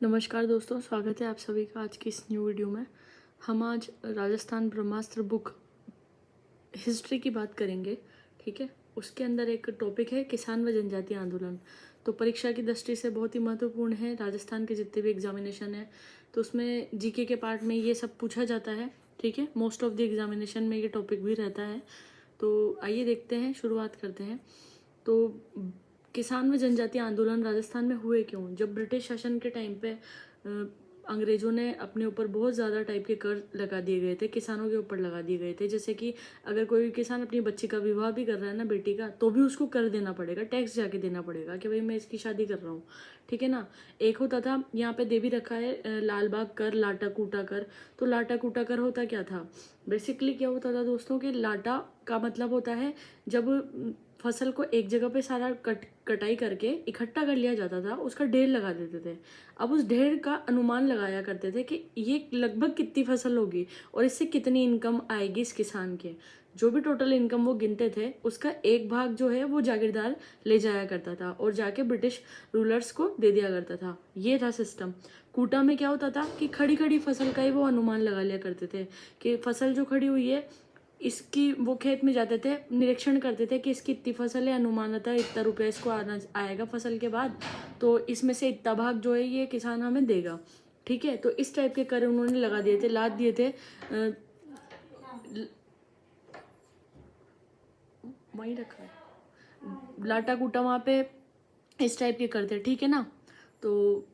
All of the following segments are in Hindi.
नमस्कार दोस्तों, स्वागत है आप सभी का आज की इस न्यू वीडियो में। हम आज राजस्थान ब्रह्मास्त्र बुक हिस्ट्री की बात करेंगे। ठीक है, उसके अंदर एक टॉपिक है किसान व जनजातीय आंदोलन। तो परीक्षा की दृष्टि से बहुत ही महत्वपूर्ण है। राजस्थान के जितने भी एग्जामिनेशन है तो उसमें जीके के पार्ट में ये सब पूछा जाता है। ठीक है, मोस्ट ऑफ द एग्जामिनेशन में ये टॉपिक भी रहता है। तो आइए देखते हैं, शुरुआत करते हैं। तो किसान व जनजातीय आंदोलन राजस्थान में हुए क्यों? जब ब्रिटिश शासन के टाइम पे अंग्रेजों ने अपने ऊपर बहुत ज़्यादा टाइप के कर लगा दिए गए थे, किसानों के ऊपर लगा दिए गए थे। जैसे कि अगर कोई किसान अपनी बच्ची का विवाह भी कर रहा है ना, बेटी का, तो भी उसको कर देना पड़ेगा, टैक्स जाके देना पड़ेगा कि भाई मैं इसकी शादी कर रहा हूँ। ठीक है ना। एक होता था, यहाँ पे दे भी रखा है, लाल बाग कर, लाटा कूटा कर। तो लाटा कूटा कर होता क्या था? बेसिकली क्या होता था दोस्तों कि लाटा का मतलब होता है जब फसल को एक जगह पे सारा कटाई करके इकट्ठा कर लिया जाता था, उसका ढेर लगा देते थे। अब उस ढेर का अनुमान लगाया करते थे कि ये लगभग कितनी फसल होगी और इससे कितनी इनकम आएगी इस किसान के। जो भी टोटल इनकम वो गिनते थे, उसका एक भाग जो है वो जागीरदार ले जाया करता था और जाके ब्रिटिश रूलर्स को दे दिया करता था। ये था सिस्टम। कूटा में क्या होता था कि खड़ी खड़ी फसल का ही वो अनुमान लगा लिया करते थे कि फसल जो खड़ी हुई है इसकी, वो खेत में जाते थे, निरीक्षण करते थे कि इसकी इतनी फसल है, अनुमानतः इतना रुपया इसको आना आएगा फसल के बाद, तो इसमें से इतना भाग जो है ये किसान हमें देगा। ठीक है, तो इस टाइप के कर उन्होंने लगा दिए थे, लाद दिए थे। वहीं रखा है लाटा कूटा वहाँ पे, इस टाइप के करते। ठीक है ना। तो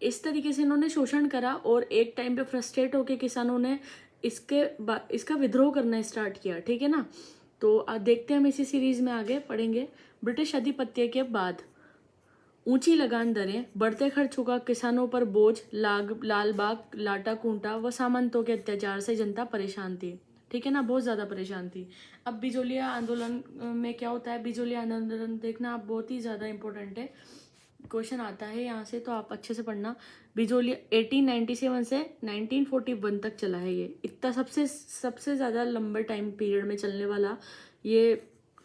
इस तरीके से इन्होंने शोषण करा और एक टाइम पे फ्रस्ट्रेट होकर किसानों ने इसका विद्रोह करना स्टार्ट किया। ठीक है ना। तो देखते हैं हम इसी सीरीज में आगे पढ़ेंगे। ब्रिटिश आधिपत्य के बाद ऊंची लगान दरें, बढ़ते खर्चों का किसानों पर बोझ, लाल बाग, लाटा कूटा व सामंतों के अत्याचार से जनता परेशान थी। ठीक है ना, बहुत ज्यादा परेशान थी। अब बिजोलिया आंदोलन में क्या होता है? बिजोलिया आंदोलन देखना आप, बहुत ही ज्यादा इंपॉर्टेंट है, क्वेश्चन आता है यहाँ से, तो आप अच्छे से पढ़ना। बिजोलिया 1897 से 1941 तक चला है। ये इतना सबसे ज़्यादा लंबे टाइम पीरियड में चलने वाला ये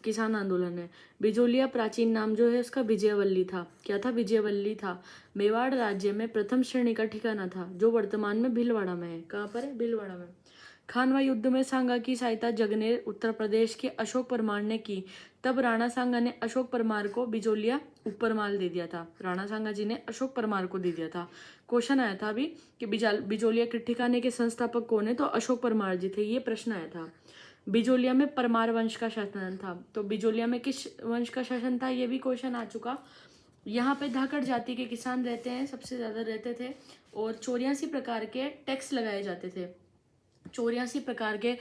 किसान आंदोलन है। बिजोलिया प्राचीन नाम जो है उसका विजयवल्ली था। क्या था? विजयवल्ली था। मेवाड़ राज्य में प्रथम श्रेणी का ठिकाना था, जो वर्तमान में भीलवाड़ा में है। कहाँ पर है? भीलवाड़ा में। खानवा युद्ध में सांगा की सहायता जगनेर उत्तर प्रदेश के अशोक परमार ने की। तब राणा सांगा ने अशोक परमार को बिजोलिया उपरमाल दे दिया था। राणा सांगा जी ने अशोक परमार को दे दिया था। क्वेश्चन आया था अभी कि बिजोलिया के ठिकाने के संस्थापक कौन है? तो अशोक परमार जी थे। ये प्रश्न आया था। बिजोलिया में परमार वंश का शासन था। तो बिजोलिया में किस वंश का शासन था? ये भी क्वेश्चन आ चुका। यहाँ पे धाकड़ जाति के किसान रहते हैं, सबसे ज्यादा रहते थे, और 84 प्रकार के टैक्स लगाए जाते थे। 84 प्रकार के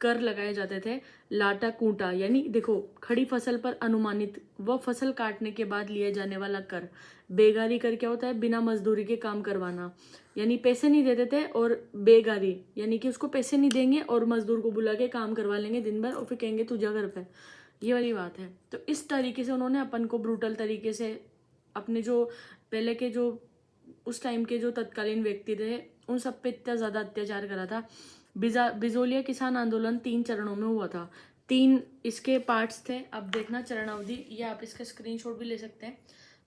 कर लगाए जाते थे। लाटा कूटा यानी देखो, खड़ी फसल पर अनुमानित व फसल काटने के बाद लिया जाने वाला कर। बेगारी कर क्या होता है? बिना मजदूरी के काम करवाना, यानी पैसे नहीं देते थे। और बेगारी यानी कि उसको पैसे नहीं देंगे और मजदूर को बुला के काम करवा लेंगे दिन भर और फिर कहेंगे तू जा घर पे। ये वाली बात है। तो इस तरीके से उन्होंने अपन को ब्रूटल तरीके से, अपने जो पहले के जो उस टाइम के जो तत्कालीन व्यक्ति थे, उन सब पे इतना ज्यादा अत्याचार करा था। बिजोलिया किसान आंदोलन 3 चरणों में हुआ था। 3 इसके पार्ट्स थे। अब देखना चरणावधि, ये आप इसका स्क्रीनशॉट भी ले सकते हैं।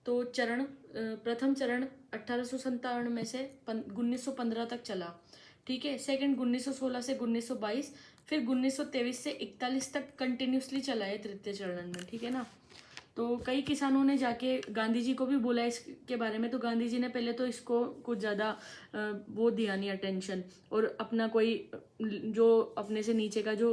तो प्रथम चरण 1857 में से 1915 तक चला। ठीक है। सेकंड 1916 से 1922, फिर 1923 से 41 तक कंटिन्यूसली चला है तृतीय चरण में। ठीक है ना। तो कई किसानों ने जाके गांधी जी को भी बोला इसके बारे में। तो गांधी जी ने पहले तो इसको कुछ ज़्यादा वो दिया नहीं अटेंशन, और अपना कोई जो अपने से नीचे का जो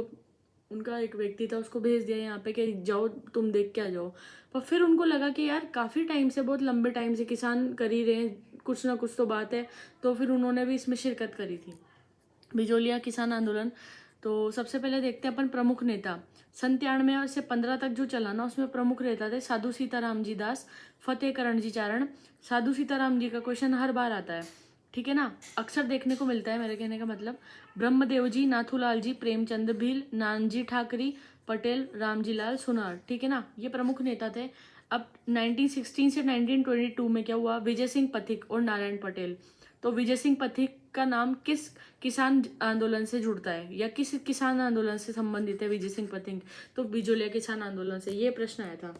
उनका एक व्यक्ति था उसको भेज दिया यहाँ पे कि जाओ तुम देख के आ जाओ। पर फिर उनको लगा कि यार काफ़ी टाइम से, बहुत लंबे टाइम से किसान कर ही रहे हैं, कुछ ना कुछ तो बात है। तो फिर उन्होंने भी इसमें शिरकत करी थी, बिजोलिया किसान आंदोलन। तो सबसे पहले देखते हैं अपन प्रमुख नेता। 97 से 15 तक जो चला ना, उसमें प्रमुख नेता थे साधु सीताराम जी दास, फतेह करण जी चारण। साधु सीताराम जी का क्वेश्चन हर बार आता है। ठीक है ना, अक्सर देखने को मिलता है। मेरे कहने का मतलब, ब्रह्मदेव जी, नाथूलाल जी, प्रेमचंद भील, नानजी ठाकरी, पटेल, रामजी लाल सुनार। ठीक है ना, ये प्रमुख नेता थे। अब 1916 से 1922 में क्या हुआ? विजय सिंह पथिक और नारायण पटेल। तो विजय सिंह पथिक का नाम किस किसान आंदोलन से जुड़ता है, या किस किसान आंदोलन से संबंधित है विजय सिंह पथिक? तो बिजोलिया किसान आंदोलन से। ये प्रश्न आया था।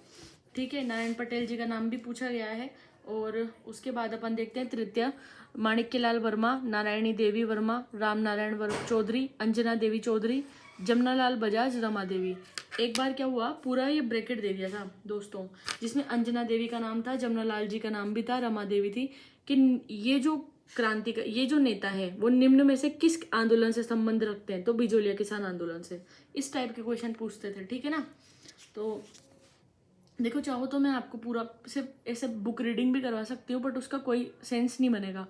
ठीक है। नारायण पटेल जी का नाम भी पूछा गया है, और उसके बाद अपन देखते हैं तृतीय, माणिक्यलाल वर्मा, नारायणी देवी वर्मा, राम नारायण चौधरी, अंजना देवी चौधरी, जमनालाल बजाज, रमा देवी। एक बार क्या हुआ, पूरा ये ब्रैकेट दे दिया था दोस्तों, जिसमें अंजना देवी का नाम था, जमनालाल जी का नाम भी था, रमा देवी थी, कि ये जो क्रांति का ये जो नेता है वो निम्न में से किस आंदोलन से संबंध रखते हैं, तो बिजोलिया किसान आंदोलन से। इस टाइप के क्वेश्चन पूछते थे, ठीक है ना। तो देखो, चाहो तो मैं आपको पूरा सिर्फ ऐसे बुक रीडिंग भी करवा सकती हूँ, बट उसका कोई सेंस नहीं बनेगा,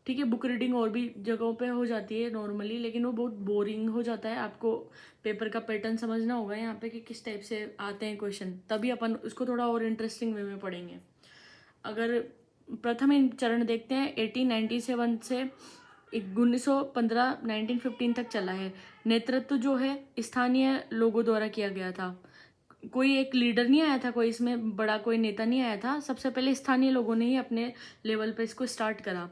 ठीक है। बुक रीडिंग और भी जगहों पे हो जाती है नॉर्मली, लेकिन वो बहुत बोरिंग हो जाता है। आपको पेपर का पैटर्न समझना होगा यहाँ पे कि किस टाइप से आते हैं क्वेश्चन, तभी अपन उसको थोड़ा और इंटरेस्टिंग वे में पढ़ेंगे। अगर प्रथम चरण देखते हैं, 1897 से 1915 1915 तक चला है। नेतृत्व जो है स्थानीय लोगों द्वारा किया गया था, कोई एक लीडर नहीं आया था, कोई इसमें बड़ा कोई नेता नहीं आया था, सबसे पहले स्थानीय लोगों ने ही अपने लेवल पे इसको स्टार्ट करा।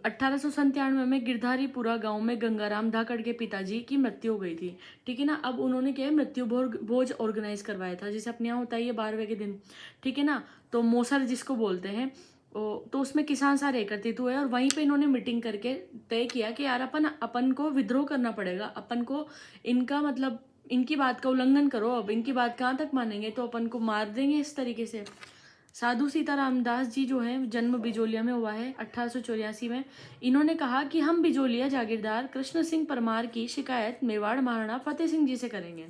1897 में गिरधारीपुरा गांव में गंगाराम धाकड़ के पिताजी की मृत्यु हो गई थी, ठीक है ना। अब उन्होंने क्या है, मृत्यु भोज ऑर्गेनाइज करवाया था, जैसे अपने यहाँ होता है ये 12वें के दिन, ठीक है ना। तो मोसर जिसको बोलते हैं, तो उसमें किसान सारे एकत्रित हुए और वहीं पे इन्होंने मीटिंग करके तय किया कि यार अपन को विद्रोह करना पड़ेगा, अपन को इनका मतलब इनकी बात का उल्लंघन करो, अब इनकी बात कहाँ तक मानेंगे, तो अपन को मार देंगे इस तरीके से। साधु सीताराम दास जी जो है, जन्म बिजोलिया में हुआ है 1884 में। इन्होंने कहा कि हम बिजोलिया जागीरदार कृष्ण सिंह परमार की शिकायत मेवाड़ महाराणा फतेह सिंह जी से करेंगे,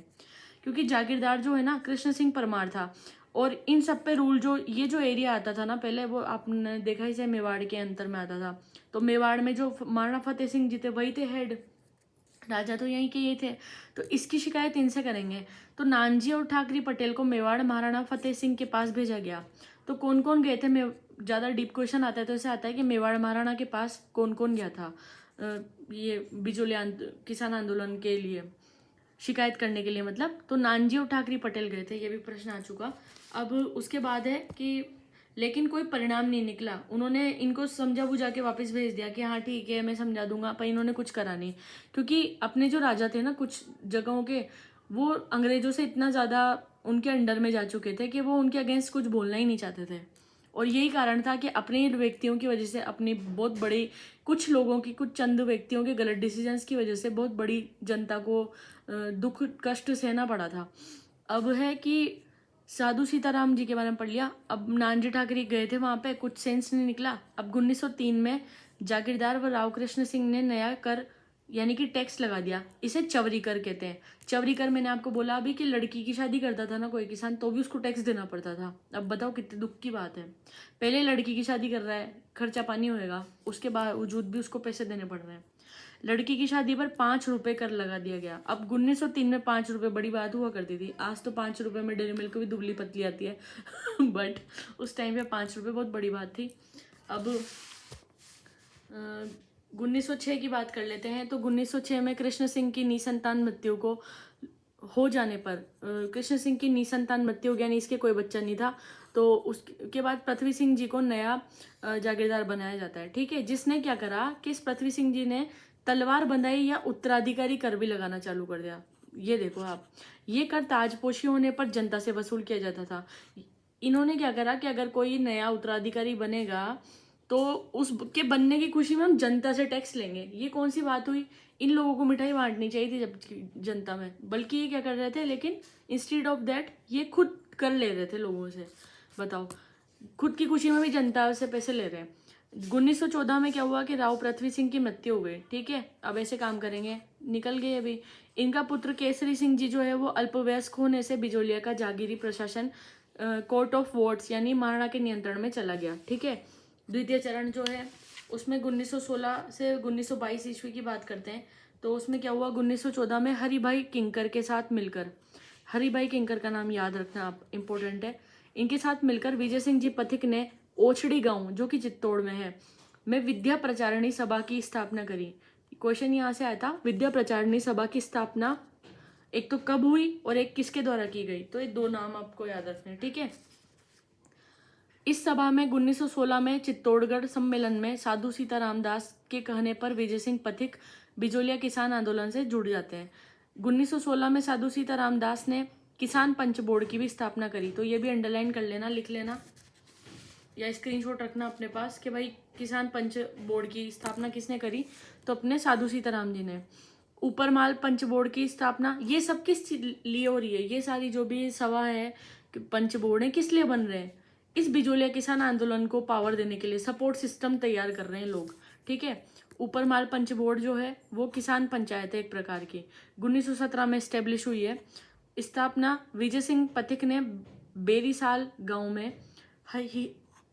क्योंकि जागीरदार जो है ना कृष्ण सिंह परमार था, और इन सब पे रूल जो ये जो एरिया आता था ना पहले, वो आपने देखा इसे मेवाड़ के अंतर में आता था। तो मेवाड़ में जो महाराणा फतेह सिंह जी थे वही थे हेड, राजा तो यहीं के ये थे, तो इसकी शिकायत इनसे करेंगे। तो नानजी और ठाकरी पटेल को मेवाड़ महाराणा फतेह सिंह के पास भेजा गया। तो कौन कौन गए थे, ज़्यादा डीप क्वेश्चन आता है तो ऐसे आता है कि मेवाड़ महाराणा के पास कौन कौन गया था ये बिजोलिया किसान आंदोलन के लिए शिकायत करने के लिए, मतलब। तो नानजी और ठाकरी पटेल गए थे, ये भी प्रश्न आ चुका। अब उसके बाद है कि लेकिन कोई परिणाम नहीं निकला, उन्होंने इनको समझा बुझा के वापस भेज दिया कि हाँ ठीक है मैं समझा दूंगा, पर इन्होंने कुछ करा नहीं, क्योंकि अपने जो राजा थे ना कुछ जगहों के, वो अंग्रेजों से इतना ज़्यादा उनके अंडर में जा चुके थे कि वो उनके अगेंस्ट कुछ बोलना ही नहीं चाहते थे। और यही कारण था कि अपने व्यक्तियों की वजह से, अपनी बहुत बड़ी कुछ लोगों की, कुछ चंद व्यक्तियों के गलत डिसीजंस की वजह से बहुत बड़ी जनता को दुख कष्ट सहना पड़ा था। अब है कि साधु सीताराम जी के बारे में पढ़ लिया। अब नानजी ठाकरे गए थे वहां पे, कुछ सेंस नहीं निकला। अब 1903 में जागीरदार व राव कृष्ण सिंह ने नया कर यानी कि टैक्स लगा दिया, इसे चवरी कर कहते हैं। चवरी कर मैंने आपको बोला अभी कि लड़की की शादी करता था ना कोई किसान, तो भी उसको टैक्स देना पड़ता था। अब बताओ कितने दुख की बात है, पहले लड़की की शादी कर रहा है, खर्चा पानी होएगा, उसके बावजूद भी उसको पैसे देने पड़ रहे हैं। लड़की की शादी पर 5 रुपए कर लगा दिया गया। अब 1903 में 5 रुपए बड़ी बात हुआ करती थी, आज तो 5 रुपए में डेयरी मिल्क भी दुबली पतली आती है बट उस टाइम पे 5 रुपए बहुत बड़ी बात थी। अब 1906 की बात कर लेते हैं। तो 1906 में कृष्ण सिंह की निसंतान मृत्यु को हो जाने पर, कृष्ण सिंह की निसंतान मृत्यु हो गया, यानी इसके कोई बच्चा नहीं था, तो उसके बाद पृथ्वी सिंह जी को नया जागीरदार बनाया जाता है, ठीक है। जिसने क्या करा कि इस पृथ्वी सिंह जी ने तलवार बंधाई या उत्तराधिकारी कर भी लगाना चालू कर दिया। ये देखो आप, ये कर ताजपोशी होने पर जनता से वसूल किया जाता था। इन्होंने क्या करा कि अगर कोई नया उत्तराधिकारी बनेगा तो उसके बनने की खुशी में हम जनता से टैक्स लेंगे। ये कौन सी बात हुई, इन लोगों को मिठाई बांटनी चाहिए थी जब जनता में, बल्कि ये क्या कर रहे थे, लेकिन इंस्टीड ऑफ दैट ये खुद कर ले रहे थे लोगों से। बताओ, खुद की खुशी में भी जनता से पैसे ले रहे हैं। 1914 में क्या हुआ कि राव पृथ्वी सिंह की मृत्यु हो गई, ठीक है। अब ऐसे काम करेंगे, निकल गए अभी। इनका पुत्र केसरी सिंह जी जो है वो अल्पवयस्क होने से बिजोलिया का जागीरी प्रशासन कोर्ट ऑफ वॉर्ड्स यानी महाराणा के नियंत्रण में चला गया, ठीक है। द्वितीय चरण जो है उसमें 1916 से 1922 ईस्वी की बात करते हैं। तो उसमें क्या हुआ, 1914 में हरिभाई किंकर के साथ मिलकर, हरिभाई किंकर का नाम याद रखना आप, इम्पोर्टेंट है, इनके साथ मिलकर विजय सिंह जी पथिक ने ओछड़ी गांव जो कि चित्तौड़ में है में विद्या प्रचारिणी सभा की स्थापना करी। क्वेश्चन यहाँ से आया था, विद्या प्रचारिणी सभा की स्थापना एक तो कब हुई और एक किसके द्वारा की गई, तो ये 2 नाम आपको याद रखने, ठीक है। इस सभा में 1916 में चित्तौड़गढ़ सम्मेलन में साधु सीताराम दास के कहने पर विजय सिंह पथिक बिजोलिया किसान आंदोलन से जुड़ जाते हैं। 1916 में साधु सीताराम दास ने किसान पंच बोर्ड की भी स्थापना करी, तो ये भी अंडरलाइन कर लेना, लिख लेना। या स्क्रीनशॉट रखना अपने पास कि भाई किसान पंच बोर्ड की स्थापना किसने करी, तो अपने साधु सीताराम जी ने। ऊपर माल पंच बोर्ड की स्थापना ये सब किस लिए हो रही है, ये सारी जो भी सभा है कि पंच बोर्ड है किस लिए बन रहे हैं, इस बिजोलिया किसान आंदोलन को पावर देने के लिए, सपोर्ट सिस्टम तैयार कर रहे हैं लोग, ठीक है। ऊपर माल पंच बोर्ड जो है वो किसान पंचायत है एक प्रकार की, 1917 में स्टेब्लिश हुई है। स्थापना विजय सिंह पथिक ने बेरीसाल गांव में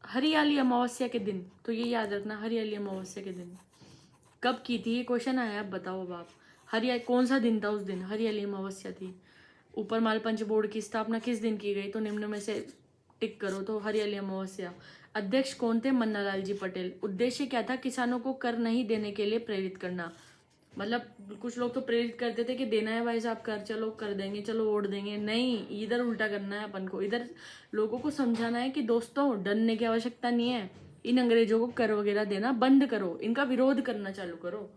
हरियाली अमावस्या के दिन, तो ये याद रखना, हरियाली अमावस्या के दिन कब की थी, ये क्वेश्चन आया, अब बताओ अब आप, कौन सा दिन था उस दिन, हरियाली अमावस्या थी। ऊपर माल पंच बोर्ड की स्थापना किस दिन की गई, तो निम्न में से टिक करो, तो हरियाली अमावस्या। अध्यक्ष कौन थे, मन्नालाल जी पटेल। उद्देश्य क्या था, किसानों को कर नहीं देने के लिए प्रेरित करना। मतलब कुछ लोग तो प्रेरित करते थे कि देना है भाई साहब कर, चलो कर देंगे, चलो वोट देंगे, नहीं, इधर उल्टा करना है अपन को। इधर लोगों को समझाना है कि दोस्तों डरने की आवश्यकता नहीं है, इन अंग्रेजों को कर वगैरह देना बंद करो, इनका विरोध करना चालू करो।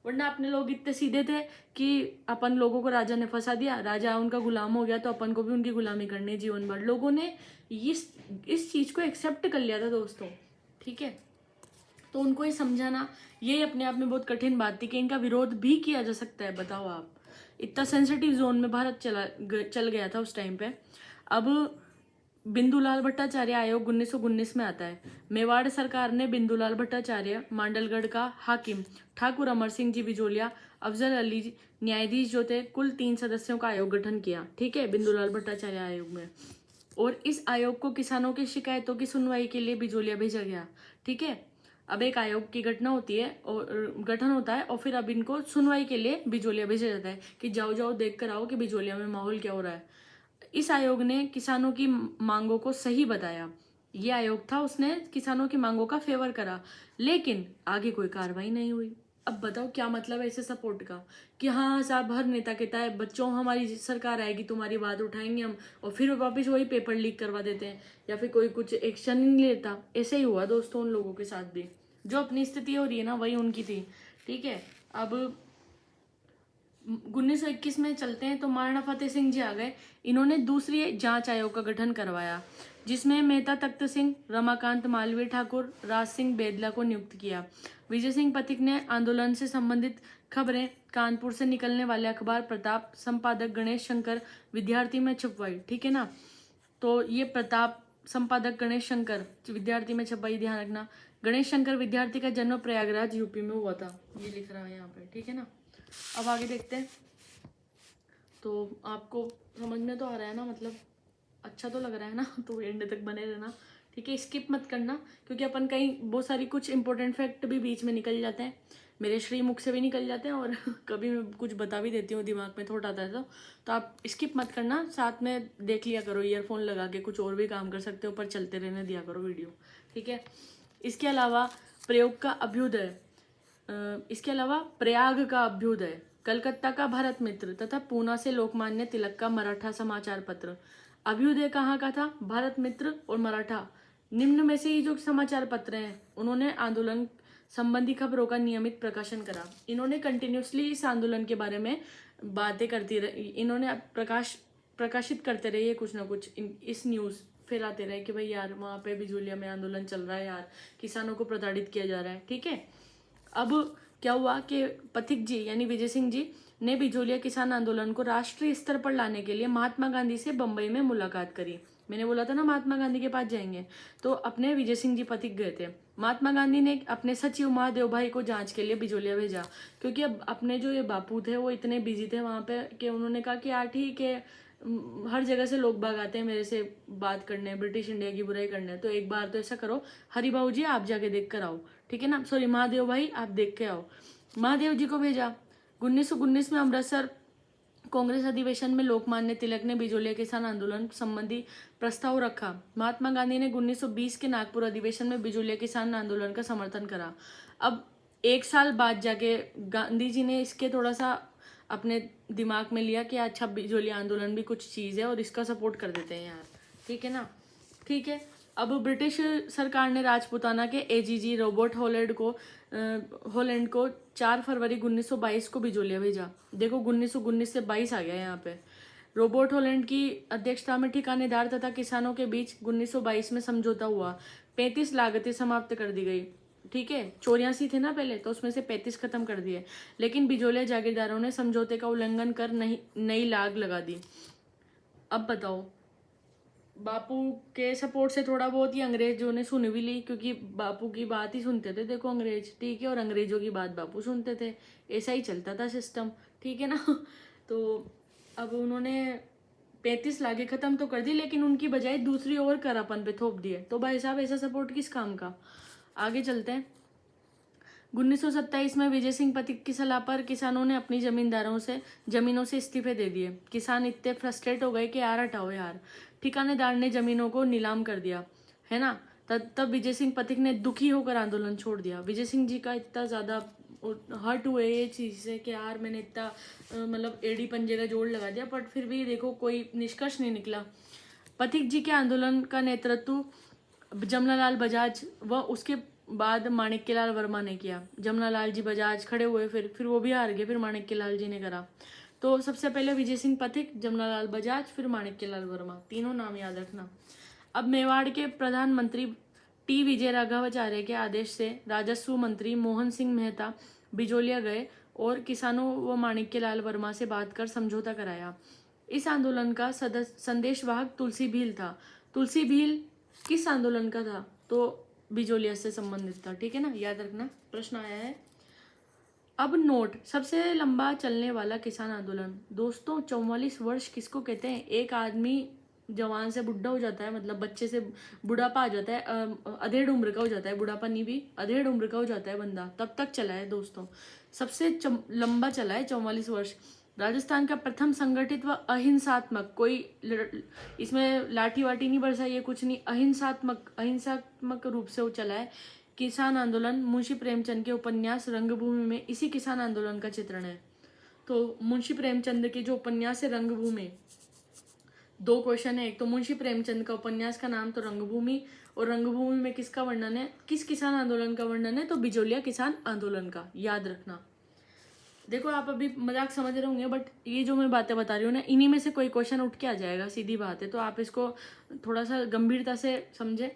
वरना अपने लोग इतने सीधे थे कि अपन लोगों को राजा ने फंसा दिया, राजा उनका गुलाम हो गया, तो अपन को भी उनकी गुलामी करनी है जीवन भर। लोगों ने इस चीज को एक्सेप्ट कर लिया था दोस्तों, ठीक है। तो उनको ये समझाना ये अपने आप में बहुत कठिन बात थी कि इनका विरोध भी किया जा सकता है। बताओ आप, इतना सेंसिटिव जोन में भारत चल गया था उस टाइम पे। अब बिंदुलाल भट्टाचार्य आयोग 1919 में आता है। मेवाड़ सरकार ने बिंदुलाल भट्टाचार्य, मांडलगढ़ का हाकिम ठाकुर अमर सिंह जी बिजोलिया, अफजल अली न्यायाधीश जो थे, कुल 3 सदस्यों का आयोग गठन किया, ठीक है, बिंदुलाल भट्टाचार्य आयोग में। और इस आयोग को किसानों की शिकायतों की सुनवाई के लिए बिजोलिया भेजा गया, ठीक है। अब एक आयोग की घटना होती है और गठन होता है, और फिर अब इनको सुनवाई के लिए बिजोलिया भेजा जाता है कि जाओ जाओ देख कर आओ कि बिजोलिया में माहौल क्या हो रहा है। इस आयोग ने किसानों की मांगों को सही बताया, ये आयोग था, उसने किसानों की मांगों का फेवर करा, लेकिन आगे कोई कार्रवाई नहीं हुई। अब बताओ क्या मतलब है ऐसे सपोर्ट का कि हाँ साहब, हर नेता कहता है बच्चों हमारी सरकार आएगी तुम्हारी बात उठाएंगे हम, और फिर वापस वही पेपर लीक करवा देते हैं, या फिर कोई कुछ एक्शन नहीं लेता। ऐसे ही हुआ दोस्तों उन लोगों के साथ भी, जो अपनी स्थिति हो रही है ना वही उनकी थी, ठीक है। अब 1921 में चलते हैं तो महाराणा फतेह सिंह जी आ गए। इन्होंने दूसरी जांच आयोग का गठन करवाया, जिसमें मेहता तख्त सिंह, रमाकांत मालवीय ठाकुर, राज सिंह बेदला को नियुक्त किया। विजय सिंह पथिक ने आंदोलन से संबंधित खबरें कानपुर से निकलने वाले अखबार प्रताप संपादक गणेश शंकर विद्यार्थी में छपवाई, ठीक है ना। तो ये प्रताप संपादक गणेश शंकर विद्यार्थी में छपवाई, ध्यान रखना। गणेश शंकर विद्यार्थी का जन्म प्रयागराज यूपी में हुआ था, ये लिख रहा है यहाँ पे, ठीक है ना। अब आगे देखते हैं। तो आपको समझ में तो आ रहा है ना, मतलब अच्छा तो लग रहा है ना, तो एंड तक बने रहना, ठीक है, स्किप मत करना, क्योंकि अपन कहीं बहुत सारी कुछ इंपॉर्टेंट फैक्ट भी बीच में निकल जाते हैं, मेरे श्रीमुख से भी निकल जाते हैं, और कभी मैं कुछ बता भी देती हूँ, दिमाग में थोड़ा आता है तो आप स्किप मत करना, साथ में देख लिया करो, ईयरफोन लगा के कुछ और भी काम कर सकते हो, पर चलते रहने दिया करो वीडियो, ठीक है। इसके अलावा प्रयोग का अभ्युदय, इसके अलावा प्रयाग का अभ्युदय, कलकत्ता का भारत मित्र तथा पूना से लोकमान्य तिलक का मराठा समाचार पत्र। अभ्युदय कहाँ का था, भारत मित्र और मराठा, निम्न में से ही जो समाचार पत्र हैं उन्होंने आंदोलन संबंधी खबरों का नियमित प्रकाशन करा। इन्होंने कंटिन्यूसली इस आंदोलन के बारे में बातें करती रही, इन्होंने प्रकाशित करते रहे कुछ ना कुछ, इस न्यूज़ फैलाते रहे कि भाई यार वहाँ पे बिजोलिया में आंदोलन चल रहा है यार, किसानों को प्रताड़ित किया जा रहा है, ठीक है। अब क्या हुआ कि पथिक जी यानी विजय सिंह जी ने बिजोलिया किसान आंदोलन को राष्ट्रीय स्तर पर लाने के लिए महात्मा गांधी से बंबई में मुलाकात करी। मैंने बोला था ना महात्मा गांधी के पास जाएंगे, तो अपने विजय सिंह जी पथिक गए थे। महात्मा गांधी ने अपने सचिव महादेव भाई को जांच के लिए बिजोलिया भेजा, क्योंकि अब अपने जो ये बापू थे वो इतने बिजी थे वहां पे कि उन्होंने कहा कि यार ठीक है, हर जगह से लोग भाग आते हैं मेरे से बात करने, ब्रिटिश इंडिया की बुराई करने, तो एक बार तो ऐसा करो हरिबाबू जी आप जाके देख कर आओ, ठीक है ना, सॉरी महादेव भाई आप देख के आओ। महादेव जी को भेजा। 1919 में अमृतसर कांग्रेस अधिवेशन में लोकमान्य तिलक ने बिजोलिया किसान आंदोलन संबंधी प्रस्ताव रखा। महात्मा गांधी ने 1920 के नागपुर अधिवेशन में बिजोलिया किसान आंदोलन का समर्थन करा। अब एक साल बाद जाके गांधी जी ने इसके थोड़ा सा अपने दिमाग में लिया कि अच्छा बिजोलिया आंदोलन भी कुछ चीज़ है और इसका सपोर्ट कर देते हैं यार, ठीक है ना, ठीक है। अब ब्रिटिश सरकार ने राजपुताना के एजीजी रॉबर्ट हॉलैंड को 4 फरवरी 1922 को बिजोलिया भेजा। देखो 1919 से 22 आ गया यहाँ पे। रॉबर्ट हॉलैंड की अध्यक्षता में ठिकानेदार तथा किसानों के बीच 1922 में समझौता हुआ। 35 लागतें समाप्त कर दी गई। ठीक है, 84 थे ना पहले, तो उसमें से 35 खत्म कर दिए। लेकिन बिजोलिया जागीरदारों ने समझौते का उल्लंघन कर नई लाग लगा दी। अब बताओ, बापू के सपोर्ट से थोड़ा बहुत ही अंग्रेजों ने सुन भी ली, क्योंकि बापू की बात ही सुनते थे देखो अंग्रेज, ठीक है, और अंग्रेजों की बात बापू सुनते थे, ऐसा ही चलता था सिस्टम, ठीक है ना। तो अब उन्होंने 35 लागे खत्म तो कर दी, लेकिन उनकी बजाय दूसरी ओर कर अपन पे थोप दिए। तो भाई साहब ऐसा सपोर्ट किस काम का। आगे चलते हैं। 1927 में विजय सिंह पथिक की सलाह पर किसानों ने अपनी जमीनों से इस्तीफे दे दिए। किसान इतने फ्रस्ट्रेट हो गए कि यार हटाओ यार। ठिकानेदार ने जमीनों को नीलाम कर दिया, है ना। तब विजय सिंह पथिक ने दुखी होकर आंदोलन छोड़ दिया। विजय सिंह जी का इतना ज़्यादा हर्ट हुए ये चीज़ से कि यार मैंने इतना मतलब एड़ी पंजे का जोड़ लगा दिया, बट फिर भी देखो कोई निष्कर्ष नहीं निकला। पथिक जी के आंदोलन का नेतृत्व जमनालाल बजाज व उसके बाद माणिक्यलाल वर्मा ने किया। जमनालाल जी बजाज खड़े हुए, फिर वो भी हार गए, फिर माणिक्यलाल जी ने करा। तो सबसे पहले विजय सिंह पथिक, जमनालाल बजाज, फिर माणिक्यलाल वर्मा, तीनों नाम याद रखना। अब मेवाड़ के प्रधानमंत्री टी विजय राघवाचार्य के आदेश से राजस्व मंत्री मोहन सिंह मेहता बिजोलिया गए और किसानों व माणिक्यलाल वर्मा से बात कर समझौता कराया। इस आंदोलन का संदेशवाहक तुलसी भील था। तुलसी भील किस आंदोलन का था? तो बिजोलिया से संबंधित था, ठीक है ना, याद रखना, प्रश्न आया है। अब नोट, सबसे लंबा चलने वाला किसान आंदोलन। दोस्तों 44 वर्ष किसको कहते हैं? एक आदमी जवान से बुढ़ा हो जाता है, मतलब बच्चे से बुढ़ापा आ जाता है, अधेड़ उम्र का हो जाता है, बुढ़ापा नहीं भी अधेड़ उम्र का हो जाता है बंदा, तब तक चला है दोस्तों, सबसे लंबा चला है 44 वर्ष। राजस्थान का प्रथम संगठित व अहिंसात्मक, कोई इसमें लाठी वाठी नहीं बरसाई है, कुछ नहीं, अहिंसात्मक रूप से वो चला है किसान आंदोलन। मुंशी प्रेमचंद के उपन्यास रंगभूमि में इसी किसान आंदोलन का चित्रण है। तो मुंशी प्रेमचंद के जो उपन्यास है रंगभूमि, दो क्वेश्चन है, एक तो मुंशी प्रेमचंद का उपन्यास का नाम तो रंगभूमि, और रंगभूमि में किसका वर्णन है, किस किसान आंदोलन का वर्णन है? तो बिजोलिया किसान आंदोलन का, याद रखना। देखो आप अभी मजाक समझ रहे होंगे, बट ये जो मैं बातें बता रही हूँ ना, इन्हीं में से कोई क्वेश्चन उठ के आ जाएगा, सीधी बात है, तो आप इसको थोड़ा सा गंभीरता से समझे।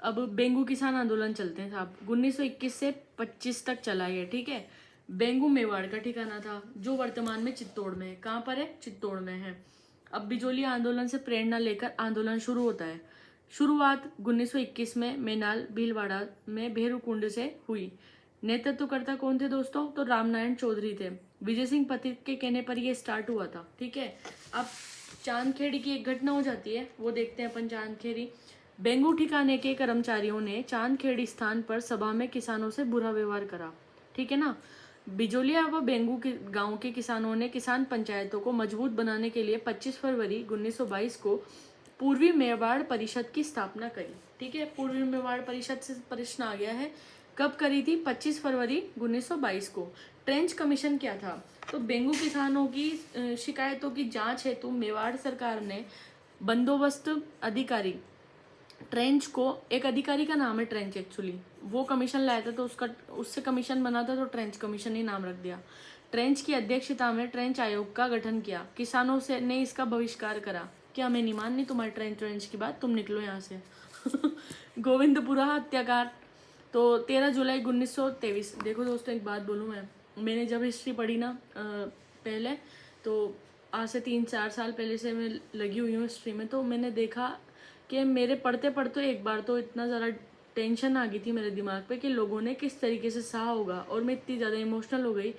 अब बेंगू किसान आंदोलन चलते हैं साहब। 1921 से 25 तक चला ये, ठीक है। बेंगू मेवाड़ का ठिकाना था, जो वर्तमान में चित्तौड़ में है। कहाँ पर है? चित्तौड़ में है। अब बिजोलिया आंदोलन से प्रेरणा लेकर आंदोलन शुरू होता है। शुरुआत 1921 में मेनाल भीलवाड़ा में भेरूकुंड से हुई। नेतृत्वकर्ता कौन थे दोस्तों? तो रामनारायण चौधरी थे। विजय सिंह पथिक के कहने पर यह स्टार्ट हुआ था, ठीक है। अब चांदखेड़ी की एक घटना हो जाती है, वो देखते हैं अपन। चांदखेड़ी, बेंगू ठिकाने के कर्मचारियों ने चांदखेड़ी स्थान पर सभा में किसानों से बुरा व्यवहार करा, ठीक है ना। बिजोलिया व बेंगू के गांव के किसानों ने किसान पंचायतों को मजबूत बनाने के लिए 25 फरवरी 1922 को पूर्वी मेवाड़ परिषद की स्थापना करी, ठीक है। पूर्वी मेवाड़ परिषद से प्रश्न आ गया है, कब करी थी? 25 फरवरी 1922 को। ट्रेंच कमीशन क्या था? तो बेंगू किसानों की शिकायतों की जांच हेतु मेवाड़ सरकार ने बंदोबस्त अधिकारी ट्रेंच को, एक अधिकारी का नाम है ट्रेंच एक्चुअली, वो कमीशन लाया था, तो उससे कमीशन बना था, तो ट्रेंच कमीशन ही नाम रख दिया। ट्रेंच की अध्यक्षता में ट्रेंच आयोग का गठन किया। किसानों से ने इसका बहिष्कार करा कि हमें नहीं माननी तुम्हारी ट्रेंच की बात, तुम निकलो यहाँ से। गोविंदपुरा हत्याकांड, तो 13 जुलाई 1923। देखो दोस्तों एक बात बोलूँ, मैंने जब हिस्ट्री पढ़ी ना पहले, तो आज से 3-4 साल पहले से मैं लगी हुई हूँ हिस्ट्री में, तो मैंने देखा कि मेरे पढ़ते पढ़ते एक बार तो इतना ज़्यादा टेंशन आ गई थी मेरे दिमाग पे कि लोगों ने किस तरीके से सहा होगा, और मैं इतनी ज़्यादा इमोशनल हो गई,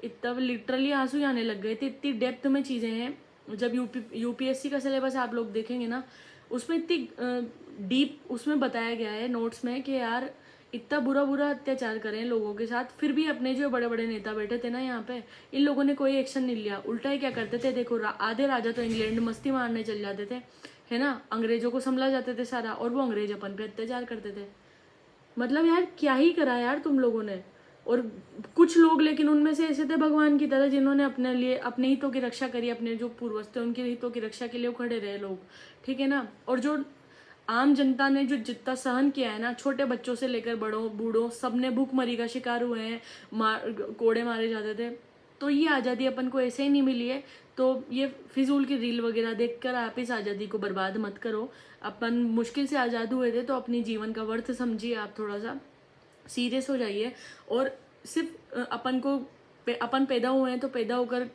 इतना लिटरली आंसू आने लग गए थे, इतनी डेप्थ में चीज़ें हैं। जब यूपीएससी का सिलेबस आप लोग देखेंगे ना, उसमें इतनी डीप उसमें बताया गया है नोट्स में कि यार इतना बुरा अत्याचार करें लोगों के साथ, फिर भी अपने जो बड़े बड़े नेता बैठे थे ना यहाँ पे, इन लोगों ने कोई एक्शन नहीं लिया। उल्टा ही क्या करते थे, देखो आधे राजा तो इंग्लैंड मस्ती मारने चल जाते थे, है ना, अंग्रेजों को संभला जाते थे सारा, और वो अंग्रेज अपन पे अत्याचार करते थे। मतलब यार क्या ही करा यार तुम लोगों ने। और कुछ लोग, लेकिन उनमें से ऐसे थे भगवान की तरह, जिन्होंने अपने लिए अपने हितों की रक्षा करी, अपने जो पूर्वज थे उनके हितों की रक्षा के लिए खड़े रहे लोग, ठीक है ना। और जो आम जनता ने जो जितना सहन किया है ना, छोटे बच्चों से लेकर बड़ों बूढ़ों, सब ने भूखमरी का शिकार हुए हैं, कोड़े मारे जाते थे, तो ये आज़ादी अपन को ऐसे ही नहीं मिली है। तो ये फिजूल की रील वगैरह देखकर आप इस आज़ादी को बर्बाद मत करो। अपन मुश्किल से आज़ाद हुए थे, तो अपनी जीवन का वर्थ समझिए, आप थोड़ा सा सीरियस हो जाइए। और सिर्फ अपन पैदा हुए हैं तो पैदा होकर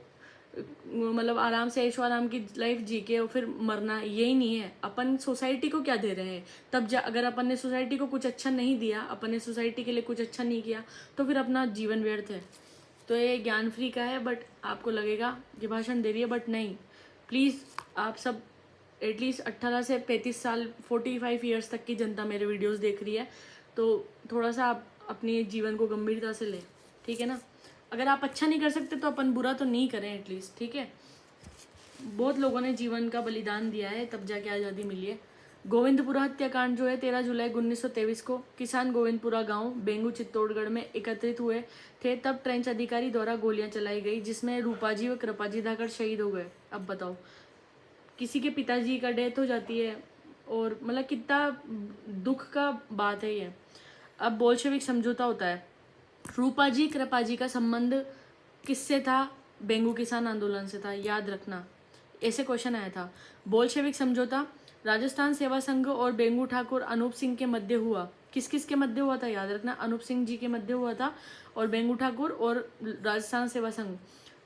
मतलब आराम से ऐशो आराम की लाइफ जी के और फिर मरना, यही नहीं है। अपन सोसाइटी को क्या दे रहे हैं, तब अगर अपन ने सोसाइटी को कुछ अच्छा नहीं दिया, अपन ने सोसाइटी के लिए कुछ अच्छा नहीं किया, तो फिर अपना जीवन व्यर्थ है। तो ये ज्ञान फ्री का है, बट आपको लगेगा कि भाषण दे रही है, बट नहीं। प्लीज़ आप सब एटलीस्ट 18 से 35 साल 45 ईयर्स तक की जनता मेरे वीडियोस देख रही है, तो थोड़ा सा आप अपने जीवन को गंभीरता से लें, ठीक है ना। अगर आप अच्छा नहीं कर सकते तो अपन बुरा तो नहीं करें एटलीस्ट, ठीक है। बहुत लोगों ने जीवन का बलिदान दिया है, तब जाके आज़ादी मिली है। गोविंदपुरा हत्याकांड जो है 13 जुलाई 1923 को किसान गोविंदपुरा गांव बेंगू चित्तौड़गढ़ में एकत्रित हुए थे। तब ट्रेंच अधिकारी द्वारा गोलियां चलाई गई, जिसमें रूपाजी व कृपाजी धाकर शहीद हो गए। अब बताओ, किसी के पिताजी का डेथ हो जाती है, और मतलब कितना दुख का बात है ये। अब बोल्शेविक समझौता होता है। रूपाजी कृपाजी का संबंध किससे था? बेंगू किसान आंदोलन से था, याद रखना, ऐसे क्वेश्चन आया था। बोल्शेविक समझौता राजस्थान सेवा संघ और बेंगू ठाकुर अनूप सिंह के मध्य हुआ। किस किस के मध्य हुआ था, याद रखना, अनूप सिंह जी के मध्य हुआ था, और बेंगू ठाकुर और राजस्थान सेवा संघ,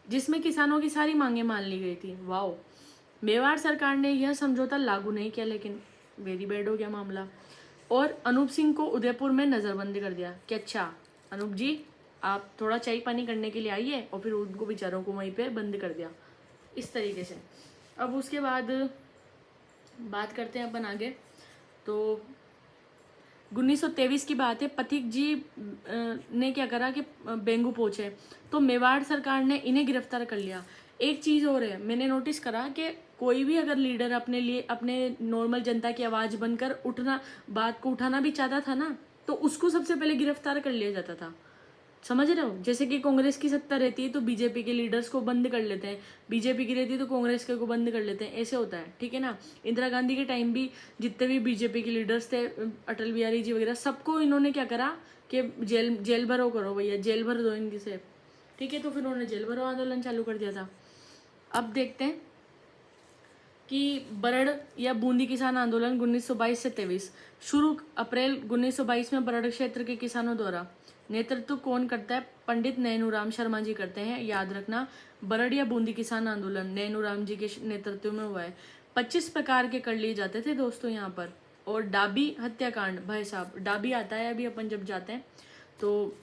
जिसमें किसानों की सारी मांगे मान ली गई थी। वाओ। मेवाड़ सरकार ने यह समझौता लागू नहीं किया, लेकिन वेरी बैड हो गया मामला, और अनूप सिंह को उदयपुर में नजरबंदी कर दिया कि अच्छा अनूप जी आप थोड़ा चाय पानी करने के लिए आइए, और फिर उनको बेचारों को वहीं पे बंद कर दिया इस तरीके से। अब उसके बाद बात करते हैं अपन आगे। तो 1923 की बात है। पथिक जी ने क्या करा कि बेंगू पहुंचे, तो मेवाड़ सरकार ने इन्हें गिरफ्तार कर लिया। एक चीज़ और है, मैंने नोटिस करा कि कोई भी अगर लीडर अपने लिए अपने नॉर्मल जनता की आवाज़ बनकर बात को उठाना भी चाहता था ना, तो उसको सबसे पहले गिरफ्तार कर लिया जाता था। समझ रहे हो? जैसे कि कांग्रेस की सत्ता रहती है तो बीजेपी के लीडर्स को बंद कर लेते हैं, बीजेपी की रहती है तो कांग्रेस के को बंद कर लेते हैं, ऐसे होता है, ठीक है ना। इंदिरा गांधी के टाइम भी जितने भी बीजेपी के लीडर्स थे, अटल बिहारी जी वगैरह, सबको इन्होंने क्या करा कि जेल भरो करो भैया, जेल भर दो इनकी से, ठीक है। तो फिर उन्होंने जेल भरो आंदोलन चालू कर दिया था। अब देखते हैं कि बरड़ या बूंदी किसान आंदोलन 1922 से 23 शुरू। अप्रैल 1922 में बरड़ क्षेत्र के किसानों द्वारा नेतृत्व कौन करता है? पंडित नैनूराम शर्मा जी करते हैं, याद रखना। बरड़ या बूंदी किसान आंदोलन नैनूराम जी के नेतृत्व में हुआ है। 25 प्रकार के कर लिए जाते थे दोस्तों यहाँ पर। और डाबी हत्याकांड, भाई साहब डाबी आता है, अभी अपन जब जाते हैं तो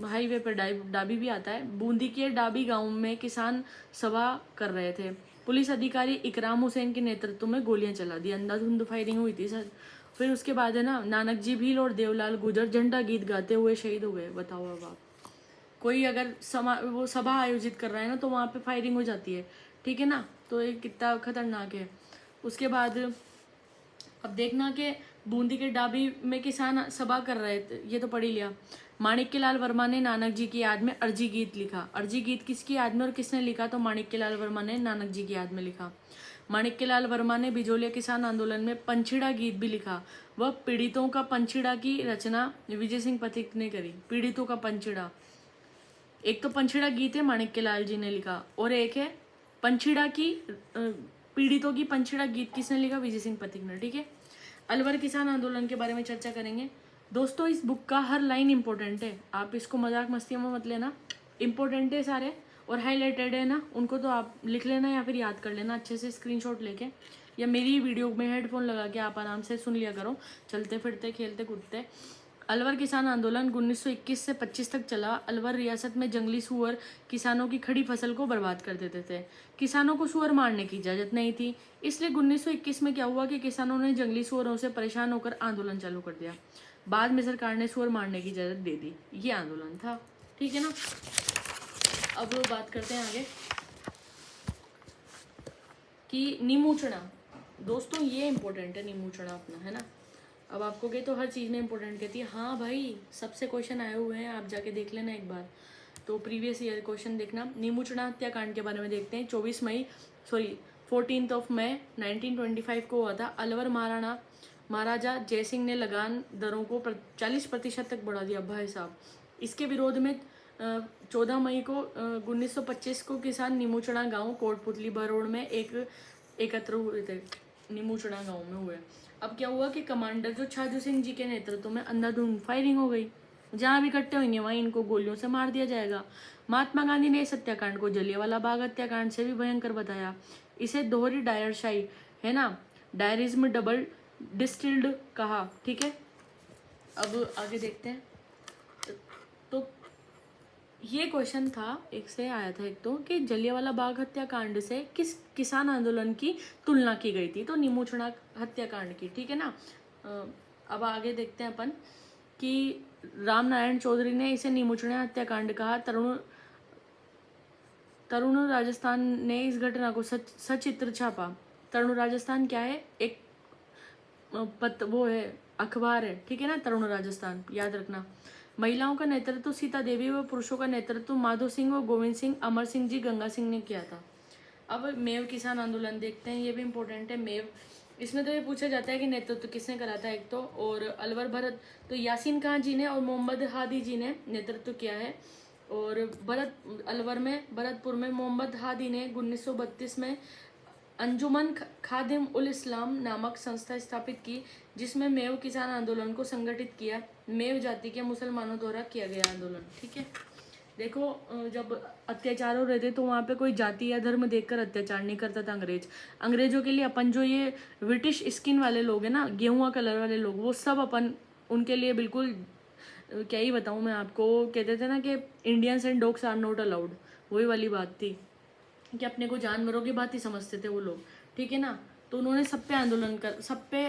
हाईवे पर डाबी भी आता है। बूंदी के डाबी गांव में किसान सभा कर रहे थे, पुलिस अधिकारी इकराम हुसैन के नेतृत्व में गोलियां चला दी, अंधाधुंध फायरिंग हुई थी सर। फिर उसके बाद है ना, नानक जी भील और देवलाल गुजर झंडा गीत गाते हुए शहीद हो गए। बताओ अब आप, कोई अगर वो सभा आयोजित कर रहा है ना, तो वहाँ पे फायरिंग हो जाती है, ठीक है ना। तो ये कितना खतरनाक है। उसके बाद अब देखना कि बूंदी के डाबी में किसान सभा कर रहे थे, ये तो पढ़ ही लिया। माणिक्यलाल वर्मा ने नानक जी की याद में अर्जी गीत लिखा। अर्जी गीत किसकी याद में और किसने लिखा? तो माणिक्यलाल वर्मा ने नानक जी की याद में लिखा। माणिक्यलाल वर्मा ने बिजोलिया किसान आंदोलन में पंछीड़ा गीत भी लिखा। वह पीड़ितों का पंछीड़ा की रचना विजय सिंह पथिक ने करी। पीड़ितों का पंछीड़ा, एक तो पंछीड़ा गीत है माणिक्यलाल जी ने लिखा, और एक है पंछीड़ा की पीड़ितों की पंछीड़ा गीत किसने लिखा? विजय सिंह पथिक ने, ठीक है। अलवर किसान आंदोलन के बारे में चर्चा करेंगे दोस्तों। इस बुक का हर लाइन इंपॉर्टेंट है, आप इसको मजाक मस्तियों में मत लेना, इंपॉर्टेंट है सारे, और हाईलाइटेड है ना, उनको तो आप लिख लेना या फिर याद कर लेना अच्छे से स्क्रीनशॉट लेके, या मेरी वीडियो में हेडफोन लगा के आप आराम से सुन लिया करो, चलते फिरते खेलते कूदते। अलवर किसान आंदोलन 1921 से 25 तक चला। अलवर रियासत में जंगली सुअर किसानों की खड़ी फसल को बर्बाद कर देते थे। किसानों को सुअर मारने की इजाज़त नहीं थी, इसलिए 1921 में क्या हुआ कि किसानों ने जंगली सुअरों से परेशान होकर आंदोलन चालू कर दिया। बाद में सरकार ने सुअर मारने की इजाज़त दे दी। ये आंदोलन था, ठीक है ना। अब लोग बात करते हैं आगे कि नीमूचना। दोस्तों ये इंपॉर्टेंट है नीमूचना अपना, है ना। अब आपको कहे तो हर चीज़ में इंपॉर्टेंट कहती है, हाँ भाई सबसे क्वेश्चन आए हुए हैं, आप जाके देख लेना एक बार, तो प्रीवियस ईयर क्वेश्चन देखना। नीमूचना हत्याकांड के बारे में देखते हैं। 14 मई 1925 को हुआ था। अलवर महाराजा जयसिंह ने लगान दरों को 40% तक बढ़ा दिया भाई साहब। इसके विरोध में 14 मई को 1925 को किसान नीमूचड़ा गांव कोटपुतली भरोड़ में एकत्र हुए थे। नीमूचड़ा गांव में हुए। अब क्या हुआ कि कमांडर जो छाजू सिंह जी के नेतृत्व में अंधाधुंध फायरिंग हो गई। जहां भी इकट्ठे होंगे वहीं इनको गोलियों से मार दिया जाएगा। महात्मा गांधी ने इस हत्याकांड को जलियांवाला बाग हत्याकांड से भी भयंकर बताया। इसे दोहरी डायरशाही है ना, डायरिज्म डबल डिस्टिल्ड कहा। ठीक है, अब आगे देखते हैं। तो ये क्वेश्चन था, एक से आया था एक तो, कि जलियांवाला बाग हत्याकांड से किस किसान आंदोलन की तुलना की गई थी? तो नीमूचड़ा हत्याकांड की। ठीक है ना। अब आगे देखते हैं अपन कि राम नारायण चौधरी ने इसे नीमूचड़ा हत्याकांड कहा। तरुण राजस्थान ने इस घटना को सचित्र छापा। तरुण राजस्थान क्या है? एक वो है, अखबार है। ठीक है ना, तरुण राजस्थान याद रखना। महिलाओं का नेतृत्व सीता देवी व पुरुषों का नेतृत्व माधो सिंह व गोविंद सिंह, अमर सिंह जी, गंगा सिंह ने किया था। अब मेव किसान आंदोलन देखते हैं, ये भी इम्पोर्टेंट है। मेव, इसमें तो ये पूछा जाता है कि नेतृत्व किसने करा था एक तो, और अलवर भरत तो यासीन खान जी ने और मोहम्मद हादी जी ने नेतृत्व किया है। और अलवर में भरतपुर में मोहम्मद हादी ने 1932 में अंजुमन खादिम उल इस्लाम नामक संस्था स्थापित की, जिसमें मेव किसान आंदोलन को संगठित किया। मेव जाति के मुसलमानों द्वारा किया गया आंदोलन। ठीक है, देखो जब अत्याचार हो रहे थे तो वहाँ पे कोई जाति या धर्म देखकर अत्याचार नहीं करता था अंग्रेजों के लिए। अपन जो ये ब्रिटिश स्किन वाले लोग हैं ना, गेहुआ कलर वाले लोग, वो सब अपन उनके लिए बिल्कुल क्या ही बताऊँ मैं आपको, कहते थे ना कि Indians and dogs are not allowed, वही वाली बात थी कि अपने को जानवरों की बात ही समझते थे वो लोग। ठीक है ना, तो उन्होंने सब पे आंदोलन कर, सब पे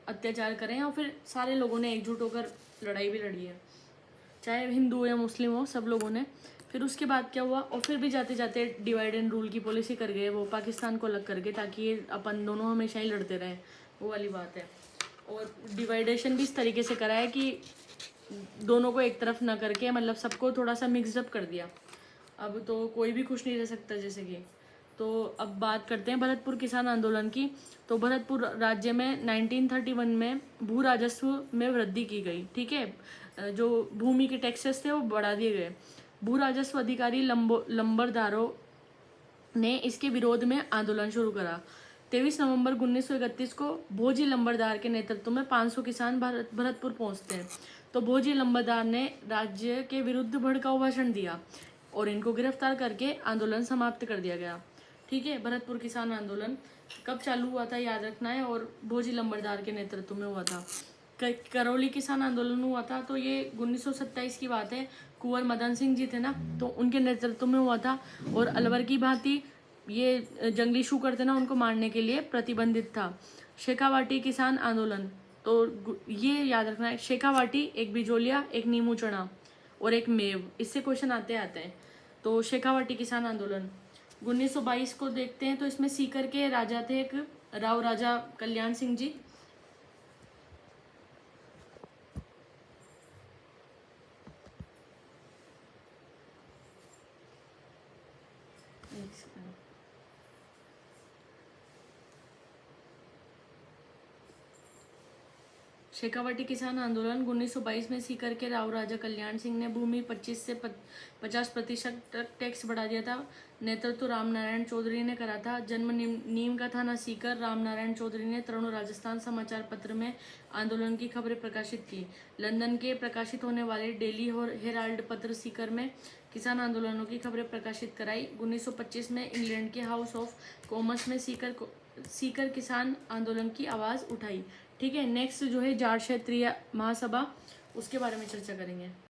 अत्याचार करे और फिर सारे लोगों ने एकजुट होकर लड़ाई भी लड़ी है, चाहे हिंदू या मुस्लिम हो, सब लोगों ने। फिर उसके बाद क्या हुआ, और फिर भी जाते जाते डिवाइड एंड रूल की पॉलिसी कर गए वो, पाकिस्तान को अलग कर गए ताकि ये अपन दोनों हमेशा ही लड़ते रहें, वो वाली बात है। और डिवाइडेशन भी इस तरीके से करा है कि दोनों को एक तरफ ना करके, मतलब सबको थोड़ा सा मिक्सअप कर दिया। अब तो कोई भी खुश नहीं रह सकता जैसे कि। तो अब बात करते हैं भरतपुर किसान आंदोलन की। तो भरतपुर राज्य में 1931 में भू राजस्व में वृद्धि की गई। ठीक है, जो भूमि के टैक्सेस थे वो बढ़ा दिए गए। भू राजस्व अधिकारी लंबरदारों ने इसके विरोध में आंदोलन शुरू करा। 23 नवंबर 1931 को भोजी लंबरदार के नेतृत्व में 500 किसान भरतपुर पहुंचते हैं। तो भोजी लंबरदार ने राज्य के विरुद्ध भड़काऊ भाषण दिया और इनको गिरफ्तार करके आंदोलन समाप्त कर दिया गया। ठीक है, भरतपुर किसान आंदोलन कब चालू हुआ था याद रखना है, और भोजी लंबरदार के नेतृत्व में हुआ था। करौली किसान आंदोलन हुआ था, तो ये 1927 की बात है। कुंवर मदन सिंह जी थे ना, तो उनके नेतृत्व में हुआ था। और अलवर की भांति ये जंगली शूकर थे ना, उनको मारने के लिए प्रतिबंधित था। शेखावाटी किसान आंदोलन, तो ये याद रखना है, शेखावाटी एक बिजोलिया, एक नीमूचड़ा और एक मेव, इससे क्वेश्चन आते हैं। तो शेखावाटी किसान आंदोलन 1922 को देखते हैं, तो इसमें सीकर के राजा थे एक राव राजा कल्याण सिंह जी। शेखावाटी किसान आंदोलन 1922 में सीकर के राव राजा कल्याण सिंह ने भूमि 25 से 50% तक टैक्स बढ़ा दिया था। नेतृत्व राम नारायण चौधरी ने करा था। जन्म नीम का थाना सीकर। राम नारायण चौधरी ने तरुण राजस्थान समाचार पत्र में आंदोलन की खबरें प्रकाशित की। लंदन के प्रकाशित होने वाले डेली हेराल्ड पत्र सीकर में किसान आंदोलनों की खबरें प्रकाशित कराई। 1925 में इंग्लैंड के हाउस ऑफ कॉमर्स में सीकर किसान आंदोलन की आवाज़ उठाई। ठीक है, नेक्स्ट जो है जाट क्षेत्रीय महासभा, उसके बारे में चर्चा करेंगे।